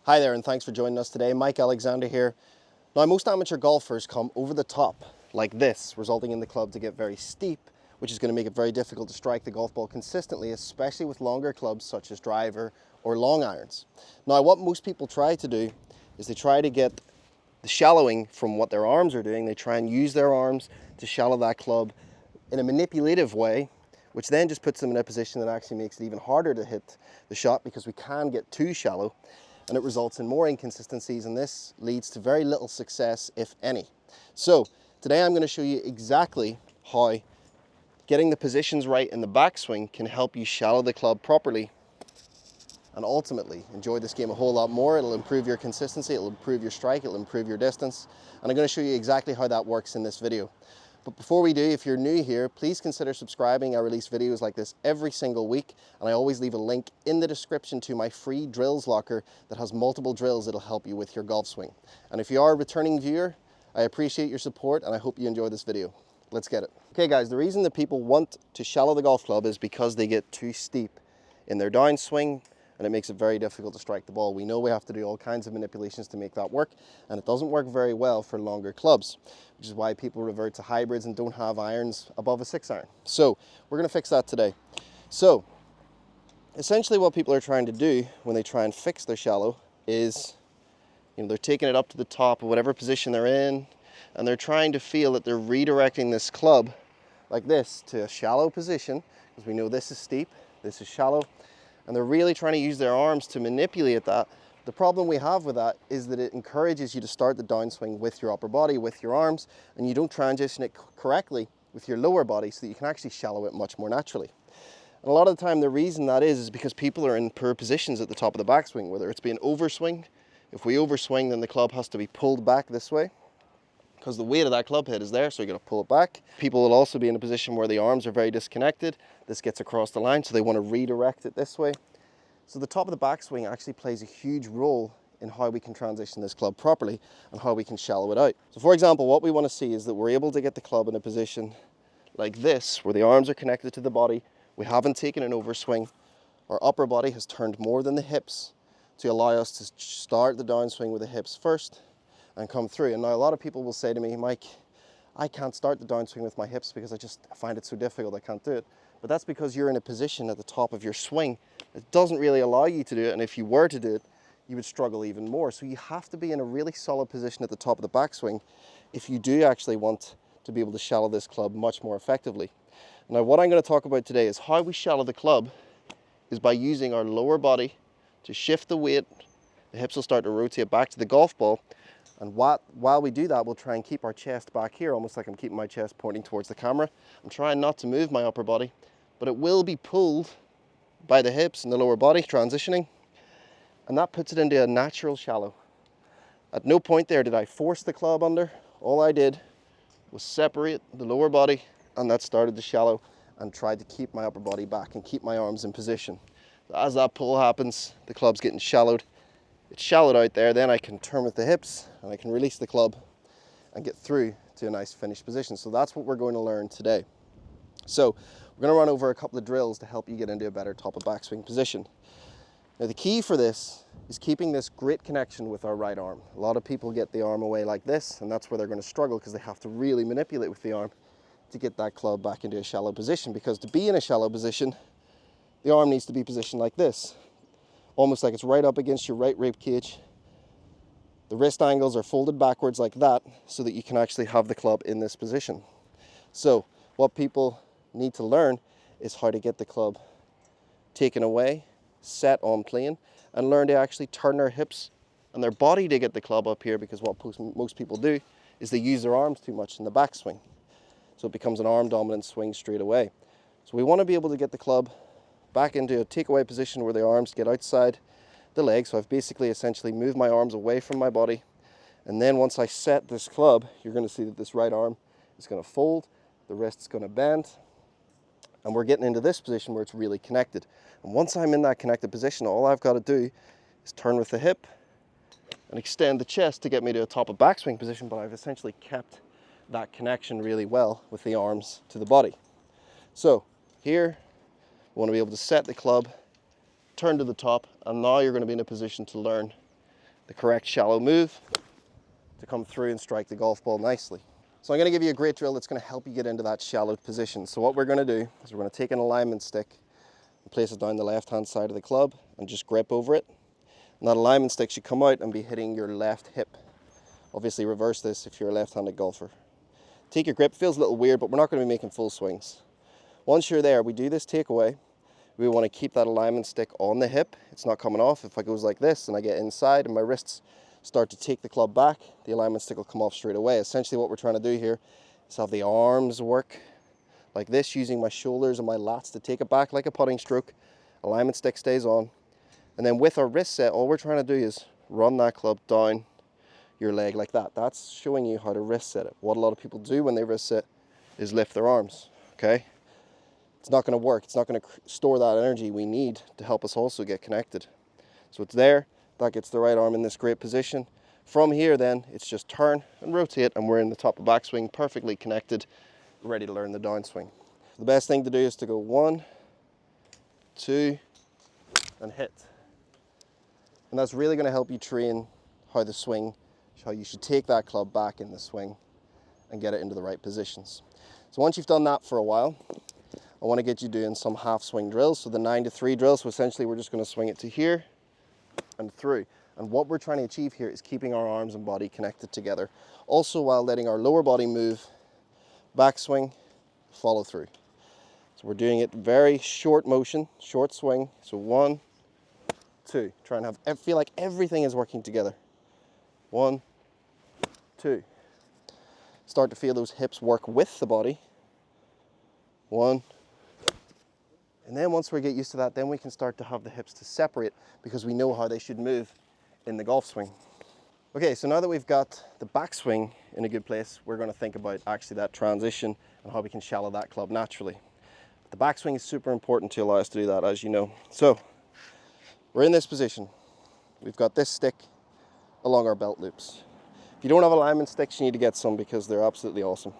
Hi there, and thanks for joining us today. Mike Alexander here. Now, most amateur golfers come over the top like this, resulting in the club to get very steep, which is going to make it very difficult to strike the golf ball consistently, especially with longer clubs such as driver or long irons. Now, what most people try to do is they try to get the shallowing from what their arms are doing. They try and use their arms to shallow that club in a manipulative way, which then just puts them in a position that actually makes it even harder to hit the shot because we can get too shallow, and it results in more inconsistencies, and this leads to very little success, if any. So today I'm going to show you exactly how getting the positions right in the backswing can help you shallow the club properly and ultimately enjoy this game a whole lot more. It'll improve your consistency, it'll improve your strike, it'll improve your distance, and I'm going to show you exactly how that works in this video. But before we do, if you're new here, please consider subscribing. I release videos like this every single week, and I always leave a link in the description to my free drills locker that has multiple drills that'll help you with your golf swing. And if you are a returning viewer, I appreciate your support and I hope you enjoy this video. Let's get it. Okay guys, the reason that people want to shallow the golf club is because they get too steep in their downswing, and it makes it very difficult to strike the ball. We know we have to do all kinds of manipulations to make that work, and it doesn't work very well for longer clubs, which is why people revert to hybrids and don't have irons above a 6-iron. So we're going to fix that today. So essentially what people are trying to do when they try and fix their shallow is, they're taking it up to the top of whatever position they're in, and they're trying to feel that they're redirecting this club like this to a shallow position, because we know this is steep, this is shallow, and they're really trying to use their arms to manipulate that. The problem we have with that is that it encourages you to start the downswing with your upper body, with your arms, and you don't transition it correctly with your lower body so that you can actually shallow it much more naturally. And a lot of the time the reason that is because people are in poor positions at the top of the backswing, whether it's being overswing. If we overswing, then the club has to be pulled back this way, because the weight of that club head is there, so you got to pull it back. People will also be in a position where the arms are very disconnected. This gets across the line, so they want to redirect it this way. So the top of the backswing actually plays a huge role in how we can transition this club properly and how we can shallow it out. So for example, what we want to see is that we're able to get the club in a position like this, where the arms are connected to the body. We haven't taken an overswing. Our upper body has turned more than the hips to allow us to start the downswing with the hips first and come through. And now a lot of people will say to me, Mike, I can't start the downswing with my hips because I find it so difficult, I can't do it. But that's because you're in a position at the top of your swing that doesn't really allow you to do it, and if you were to do it, you would struggle even more. So you have to be in a really solid position at the top of the backswing if you do actually want to be able to shallow this club much more effectively. Now what I'm going to talk about today is how we shallow the club is by using our lower body to shift the weight. The hips will start to rotate back to the golf ball, and while we do that, we'll try and keep our chest back here, almost like I'm keeping my chest pointing towards the camera. I'm trying not to move my upper body, but it will be pulled by the hips and the lower body transitioning, and that puts it into a natural shallow. At no point there did I force the club under. All I did was separate the lower body, and that started the shallow, and tried to keep my upper body back and keep my arms in position. As that pull happens, the club's getting shallowed. It's shallowed out there, then I can turn with the hips and I can release the club and get through to a nice finished position. So that's what we're going to learn today. So we're going to run over a couple of drills to help you get into a better top of backswing position. Now the key for this is keeping this great connection with our right arm. A lot of people get the arm away like this, and that's where they're going to struggle because they have to really manipulate with the arm to get that club back into a shallow position, because to be in a shallow position, the arm needs to be positioned like this, almost like it's right up against your right rib cage. The wrist angles are folded backwards like that so that you can actually have the club in this position. So what people need to learn is how to get the club taken away, set on plane, and learn to actually turn their hips and their body to get the club up here, because what most people do is they use their arms too much in the backswing. So it becomes an arm dominant swing straight away. So we want to be able to get the club back into a takeaway position where the arms get outside the leg. So I've basically essentially moved my arms away from my body, and then once I set this club, you're going to see that this right arm is going to fold, the wrist's going to bend, and we're getting into this position where it's really connected. And once I'm in that connected position, all I've got to do is turn with the hip and extend the chest to get me to a top of backswing position, but I've essentially kept that connection really well with the arms to the body. So here we want to be able to set the club, turn to the top, and now you're going to be in a position to learn the correct shallow move to come through and strike the golf ball nicely. So I'm going to give you a great drill that's going to help you get into that shallow position. So what we're going to do is we're going to take an alignment stick and place it down the left hand side of the club and just grip over it. And that alignment stick should come out and be hitting your left hip. Obviously reverse this if you're a left-handed golfer. Take your grip, feels a little weird, but we're not going to be making full swings. Once you're there, we do this takeaway. We want to keep that alignment stick on the hip. It's not coming off. If I goes like this and I get inside and my wrists start to take the club back, the alignment stick will come off straight away. Essentially what we're trying to do here is have the arms work like this, using my shoulders and my lats to take it back like a putting stroke. Alignment stick stays on. And then with our wrist set, all we're trying to do is run that club down your leg like that. That's showing you how to wrist set it. What a lot of people do when they wrist set is lift their arms, okay? It's not going to work. It's not going to store that energy we need to help us also get connected. So it's there. That gets the right arm in this great position. From here then, it's just turn and rotate, and we're in the top of backswing, perfectly connected, ready to learn the downswing. The best thing to do is to go 1, 2, and hit. And that's really going to help you train how the swing, how you should take that club back in the swing and get it into the right positions. So once you've done that for a while, I want to get you doing some half swing drills. So the 9 to 3 drill. So essentially we're just going to swing it to here and through. And what we're trying to achieve here is keeping our arms and body connected together, also while letting our lower body move, backswing, follow through. So we're doing it very short motion, short swing. So 1, 2. Try and feel like everything is working together. 1, 2. Start to feel those hips work with the body. 1. And then once we get used to that, then we can start to have the hips to separate because we know how they should move in the golf swing. Okay, so now that we've got the backswing in a good place, we're going to think about actually that transition and how we can shallow that club naturally. The backswing is super important to allow us to do that, as you know. So we're in this position. We've got this stick along our belt loops. If you don't have alignment sticks, you need to get some because they're absolutely awesome.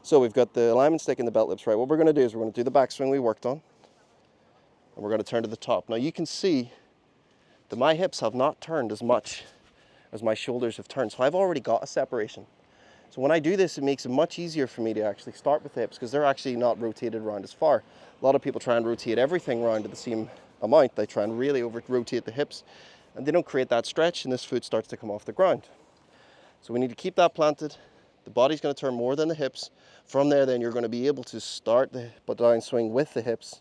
So we've got the alignment stick in the belt loops, right? What we're going to do is we're going to do the backswing we worked on, and we're going to turn to the top. Now you can see that my hips have not turned as much as my shoulders have turned, so I've already got a separation. So when I do this, it makes it much easier for me to actually start with the hips because they're actually not rotated around as far. A lot of people try and rotate everything around to the same amount. They try and really over-rotate the hips, and they don't create that stretch, and this foot starts to come off the ground. So we need to keep that planted. The body's going to turn more than the hips. From there, then you're going to be able to start the downswing with the hips,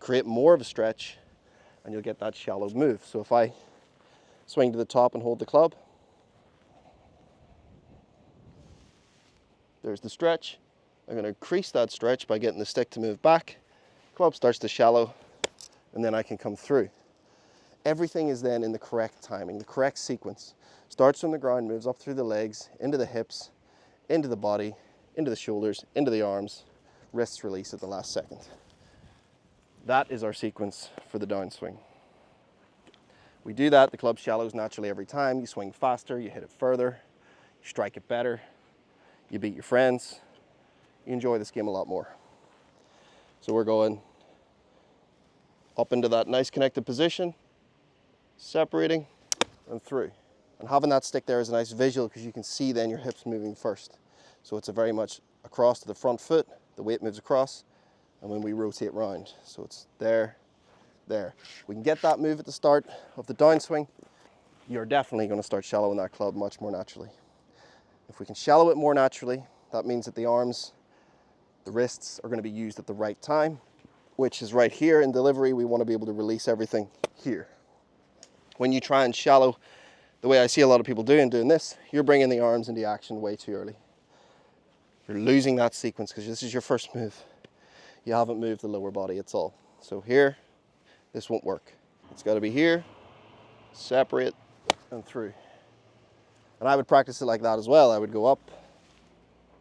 create more of a stretch, and you'll get that shallow move. So if I swing to the top and hold the club, there's the stretch. I'm going to increase that stretch by getting the stick to move back. Club starts to shallow, and then I can come through. Everything is then in the correct timing, the correct sequence. Starts from the ground, moves up through the legs, into the hips, into the body, into the shoulders, into the arms, wrists release at the last second. That is our sequence for the downswing. We do that, the club shallows naturally every time. You swing faster, you hit it further, you strike it better, you beat your friends, you enjoy this game a lot more. So we're going up into that nice connected position, separating and through. And having that stick there is a nice visual because you can see then your hips moving first. So it's a very much across to the front foot, the weight moves across, and when we rotate round. So it's there, there. We can get that move at the start of the downswing. You're definitely going to start shallowing that club much more naturally. If we can shallow it more naturally, that means that the arms, the wrists are going to be used at the right time, which is right here in delivery. We want to be able to release everything here. When you try and shallow, the way I see a lot of people doing this, you're bringing the arms into action way too early. You're losing that sequence because this is your first move. You haven't moved the lower body at all. So here, this won't work. It's got to be here, separate, and through. And I would practice it like that as well. I would go up,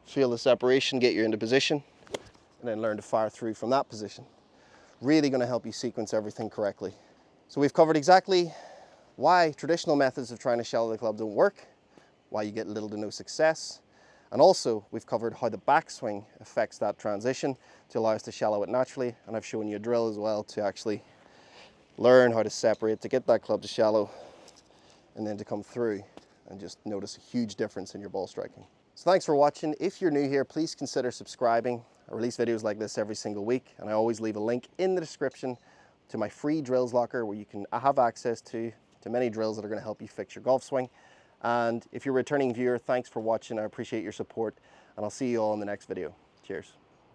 feel the separation, get you into position, and then learn to fire through from that position. Really going to help you sequence everything correctly. So we've covered exactly why traditional methods of trying to shallow the club don't work, why you get little to no success, and also we've covered how the backswing affects that transition to allow us to shallow it naturally, and I've shown you a drill as well to actually learn how to separate to get that club to shallow and then to come through and just notice a huge difference in your ball striking. So thanks for watching. If you're new here, please consider subscribing. I release videos like this every single week, and I always leave a link in the description to my free drills locker where you can have access to many drills that are going to help you fix your golf swing. And if you're a returning viewer, thanks for watching. I appreciate your support, and I'll see you all in the next video. Cheers.